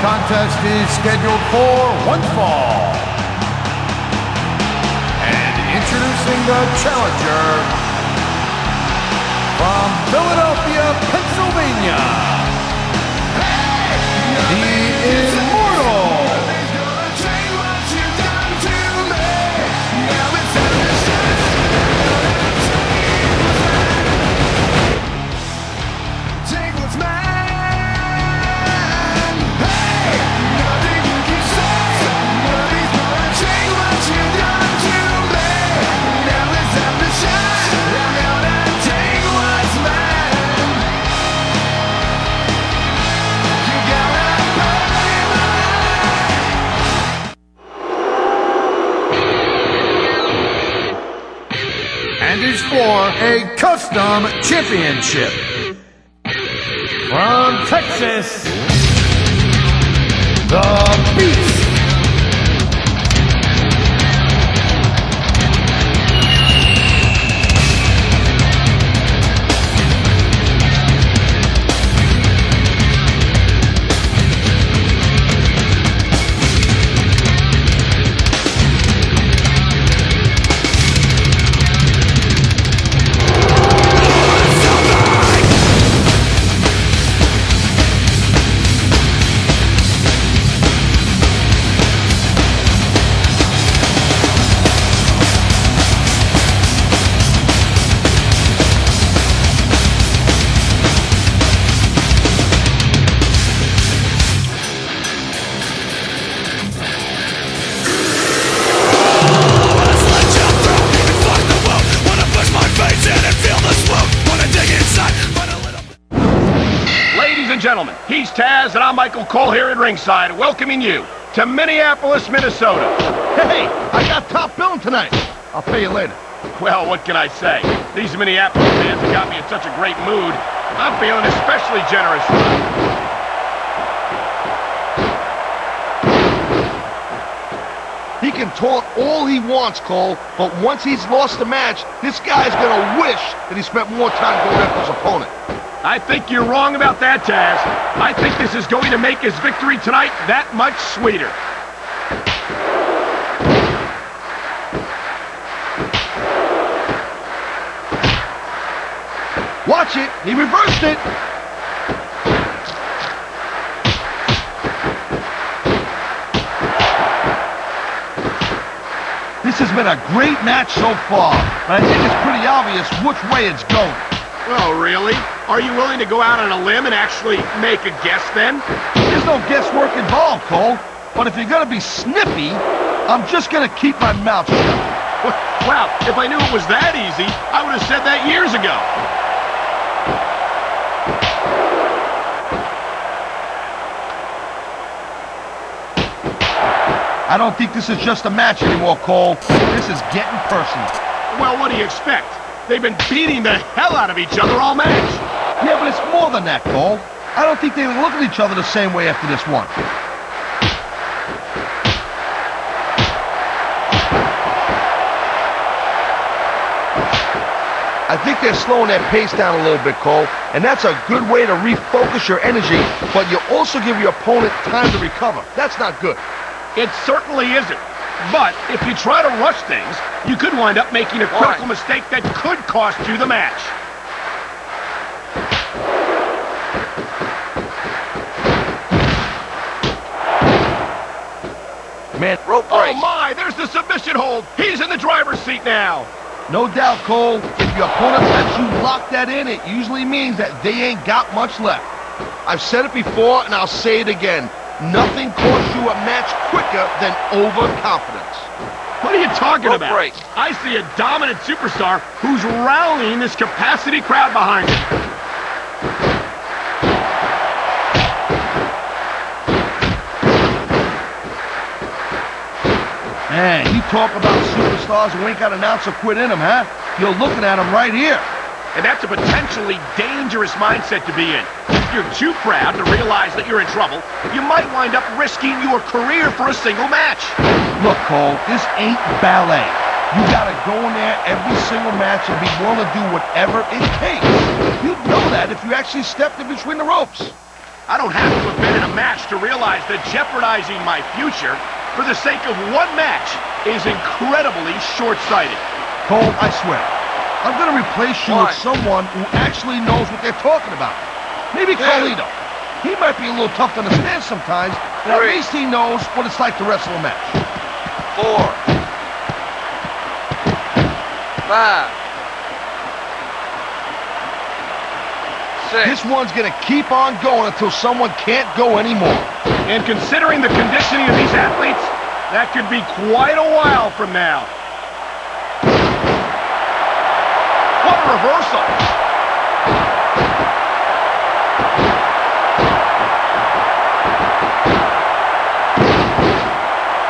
contest is scheduled for one fall. And introducing the challenger from Philadelphia, Pennsylvania, the Immortal. And is for a custom championship. From Texas, the Beast. Gentlemen, he's Taz, and I'm Michael Cole here at ringside, welcoming you to Minneapolis, Minnesota. Hey, I got top billing tonight. I'll pay you later. Well, what can I say? These Minneapolis fans have got me in such a great mood. I'm feeling especially generous tonight. He can taunt all he wants, Cole, but once he's lost the match, this guy's gonna wish that he spent more time going after his opponent. I think you're wrong about that, Taz. I think this is going to make his victory tonight that much sweeter. Watch it. He reversed it. This has been a great match so far, but I think it's pretty obvious which way it's going. Oh, really? Are you willing to go out on a limb and actually make a guess then? There's no guesswork involved, Cole. But if you're going to be snippy, I'm just going to keep my mouth shut. Wow, if I knew it was that easy, I would have said that years ago. I don't think this is just a match anymore, Cole. This is getting personal. Well, what do you expect? They've been beating the hell out of each other all match. Yeah, but it's more than that, Cole. I don't think they look at each other the same way after this one. I think they're slowing their pace down a little bit, Cole, and that's a good way to refocus your energy, but you also give your opponent time to recover. That's not good. It certainly isn't. But if you try to rush things, you could wind up making a critical mistake that could cost you the match. Man, rope break. Oh my, there's the submission hold. He's in the driver's seat now. No doubt, Cole. If your opponent lets you lock that in, it usually means that they ain't got much left. I've said it before, and I'll say it again. Nothing costs you a match quicker than overconfidence. What are you talking about? Break. I see a dominant superstar who's rallying this capacity crowd behind him. Man, you talk about superstars who ain't got an ounce of quit in them, huh? You're looking at them right here. And that's a potentially dangerous mindset to be in. If you're too proud to realize that you're in trouble, you might wind up risking your career for a single match. Look, Cole, this ain't ballet. You gotta go in there every single match and be willing to do whatever it takes. You'd know that if you actually stepped in between the ropes. I don't have to have been in a match to realize that jeopardizing my future for the sake of one match is incredibly short-sighted. Cole, I swear, I'm going to replace you with someone who actually knows what they're talking about. Maybe Carlito. He might be a little tough to understand sometimes, but at least he knows what it's like to wrestle a match. 4, 5, 6. This one's going to keep on going until someone can't go anymore. And considering the conditioning of these athletes, that could be quite a while from now. What a reversal!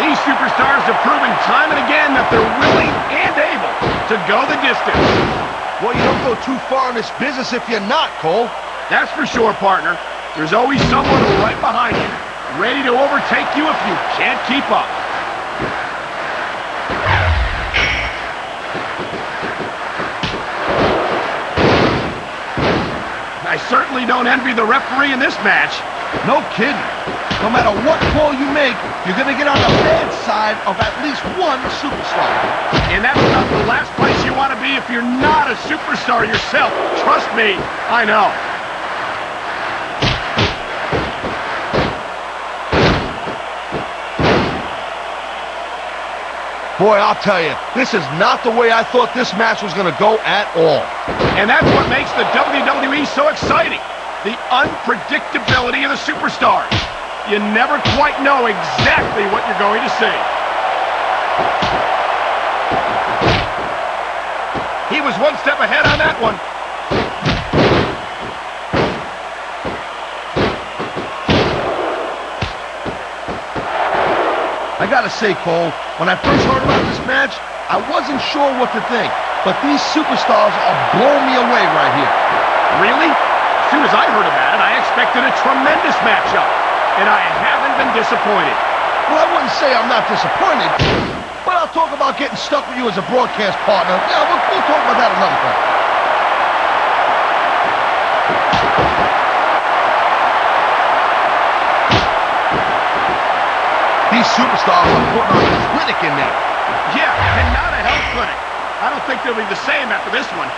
These superstars have proven time and again that they're willing and able to go the distance. Well, you don't go too far in this business if you're not, Cole. That's for sure, partner. There's always someone right behind you, ready to overtake you if you can't keep up. I certainly don't envy the referee in this match. No kidding. No matter what call you make, you're going to get on the bad side of at least one superstar. And that's not the last place you want to be if you're not a superstar yourself. Trust me, I know. Boy, I'll tell you, this is not the way I thought this match was going to go at all. And that's what makes the WWE so exciting. The unpredictability of the superstars. You never quite know exactly what you're going to see. He was one step ahead on that one. I gotta say, Cole, when I first heard about this match, I wasn't sure what to think. But these superstars are blowing me away right here. Really? As soon as I heard about it, I expected a tremendous matchup. And I haven't been disappointed. Well, I wouldn't say I'm not disappointed, but I'll talk about getting stuck with you as a broadcast partner. Yeah, we'll talk about that another time. These superstars are putting on a clinic in there. Yeah, and not a health clinic. I don't think they'll be the same after this one.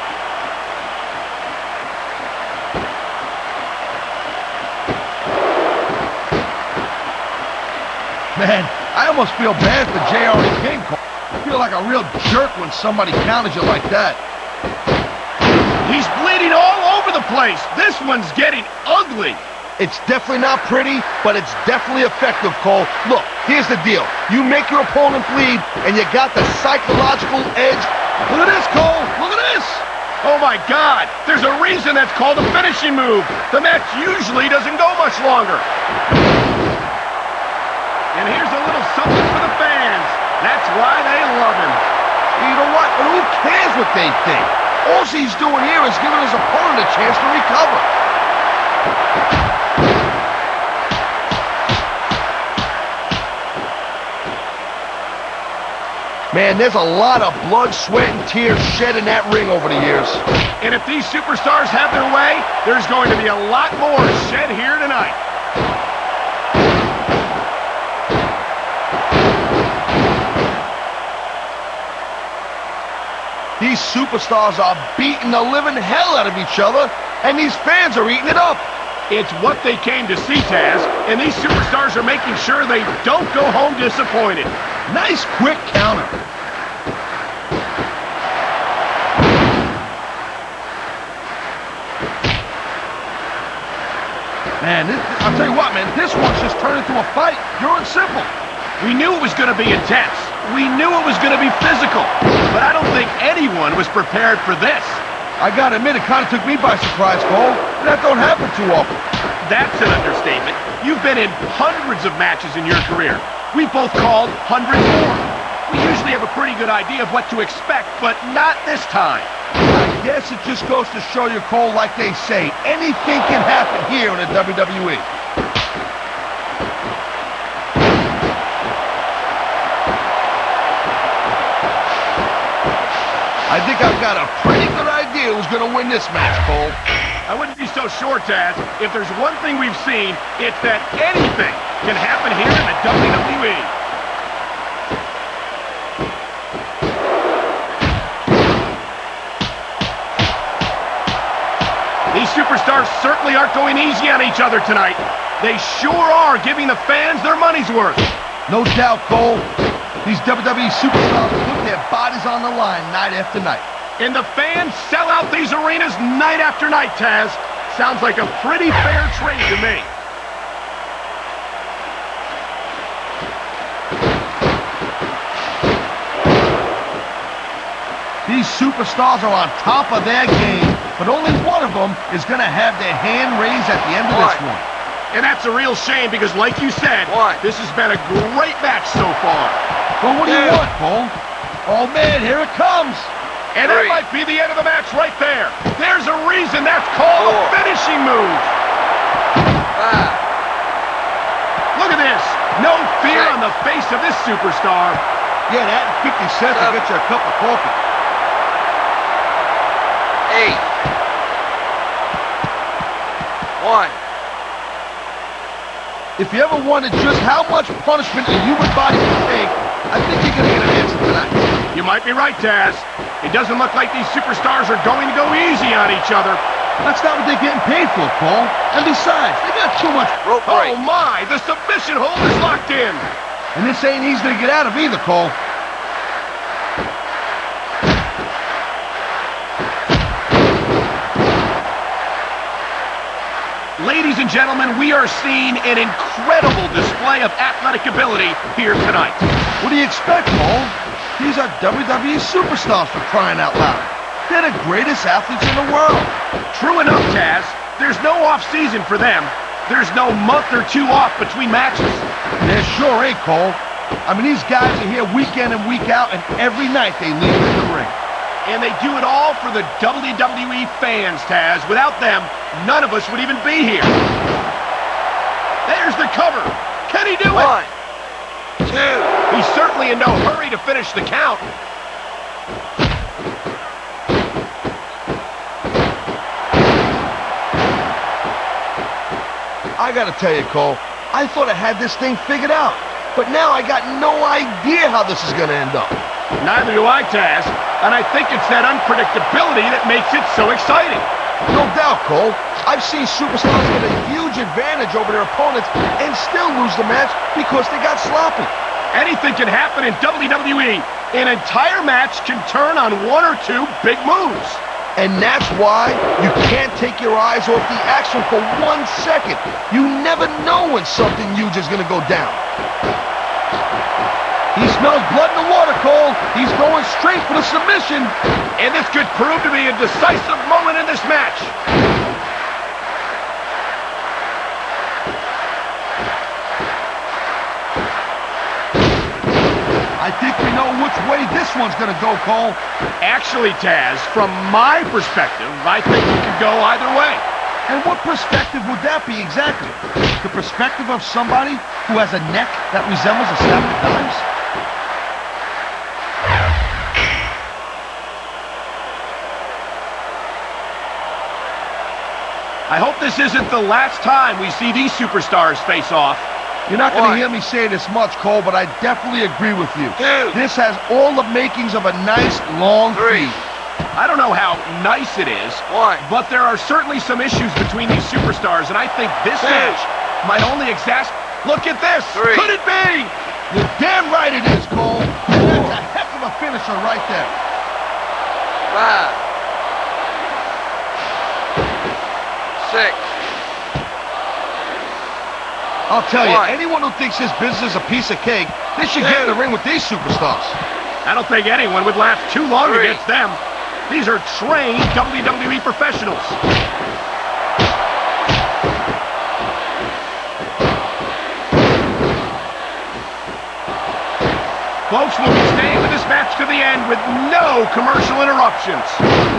Man, I almost feel bad for JR and King. I feel like a real jerk when somebody counters you like that. He's bleeding all over the place. This one's getting ugly. It's definitely not pretty, but it's definitely effective, Cole. Look, here's the deal. You make your opponent bleed, and you got the psychological edge. Look at this, Cole. Look at this. Oh, my God. There's a reason that's called a finishing move. The match usually doesn't go much longer. And here's a little something for the fans. That's why they love him. You know what? Who cares what they think? All he's doing here is giving his opponent a chance to recover. Man, there's a lot of blood, sweat, and tears shed in that ring over the years. And if these superstars have their way, there's going to be a lot more shed here tonight. These superstars are beating the living hell out of each other, and these fans are eating it up. It's what they came to see, Taz, and these superstars are making sure they don't go home disappointed. Nice quick counter. Man, I'll tell you what, man, this one's just turned into a fight, pure and simple. We knew it was going to be intense. We knew it was going to be physical. But I don't think anyone was prepared for this. I gotta admit, it kind of took me by surprise, Cole. That don't happen too often. That's an understatement. You've been in hundreds of matches in your career. We've both called hundreds more. We usually have a pretty good idea of what to expect, but not this time. I guess it just goes to show you, Cole, like they say, anything can happen here in the WWE. I think I've got a pretty good idea who's going to win this match, Cole. I wouldn't be so sure, Taz. If there's one thing we've seen, it's that anything can happen here in the WWE. These superstars certainly aren't going easy on each other tonight. They sure are giving the fans their money's worth. No doubt, Cole. These WWE superstars put their bodies on the line night after night. And the fans sell out these arenas night after night, Taz. Sounds like a pretty fair trade to me. These superstars are on top of their game, but only one of them is going to have their hand raised at the end of this one. And that's a real shame because, like you said, this has been a great match so far. Well, what do you want, Cole? Oh, man, here it comes. And that might be the end of the match right there. There's a reason that's called a finishing move. Look at this. No fear on the face of this superstar. Yeah, that and 50 cents to get you a cup of coffee. 8. 1. If you ever wondered just how much punishment a human body can take, I think you're going to get an answer tonight. You might be right, Taz. It doesn't look like these superstars are going to go easy on each other. That's not what they're getting paid for, Cole. And besides, they got too much rope break. Oh, my! The submission hold is locked in. And this ain't easy to get out of either, Cole. Ladies and gentlemen, we are seeing an incredible display of athletic ability here tonight. What do you expect, Cole? These are WWE superstars, for crying out loud. They're the greatest athletes in the world. True enough, Taz. There's no off-season for them. There's no month or two off between matches. There sure ain't, Cole. I mean, these guys are here week in and week out, and every night they leave in the ring. And they do it all for the WWE fans, Taz. Without them, none of us would even be here. There's the cover. Can he do it? 1, 2. He's certainly in no hurry to finish the count. I gotta tell you, Cole, I thought I had this thing figured out. But now I got no idea how this is gonna end up. Neither do I, Taz. And I think it's that unpredictability that makes it so exciting. No doubt, Cole. I've seen superstars get a huge advantage over their opponents and still lose the match because they got sloppy. Anything can happen in WWE. An entire match can turn on one or two big moves. And that's why you can't take your eyes off the action for 1 second. You never know when something huge is going to go down. He smells blood in the water, Cole. He's going straight for the submission. And this could prove to be a decisive moment in this match. I think we know which way this one's going to go, Cole. Actually, Taz, from my perspective, I think it could go either way. And what perspective would that be exactly? The perspective of somebody who has a neck that resembles a stack of dimes? I hope this isn't the last time we see these superstars face off. You're not going to hear me say this much, Cole, but I definitely agree with you. 2. This has all the makings of a nice, long 3. feud. I don't know how nice it is, 1. but there are certainly some issues between these superstars, and I think this 2. match might only Look at this! 3. Could it be? You're damn right it is, Cole. And that's a heck of a finisher right there. 5. 6. I'll tell you, 1. anyone who thinks this business is a piece of cake, they should get in the ring with these superstars. I don't think anyone would last too long 3. against them. These are trained WWE professionals. Folks, we'll be staying with this match to the end with no commercial interruptions.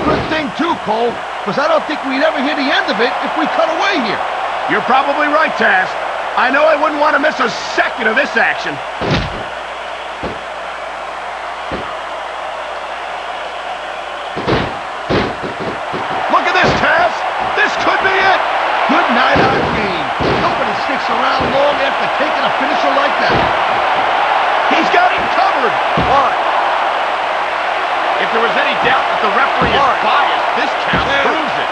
Good thing, too, Cole, because I don't think we'd ever hear the end of it if we cut away here. You're probably right, Taz. I know I wouldn't want to miss a second of this action. Look at this, Taz! This could the referee is biased, this count proves it.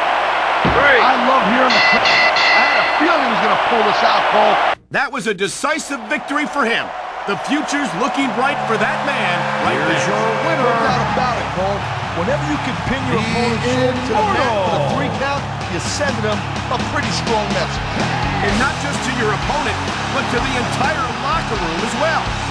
3. I love hearing the crowd. I had a feeling he was going to pull this out, Cole. That was a decisive victory for him. The future's looking bright for that man right there. Here's your winner. No doubt about it, Cole. Whenever you can pin your opponent's shoulder to the mat for the 3 count, you're sending them a pretty strong message. And not just to your opponent, but to the entire locker room as well.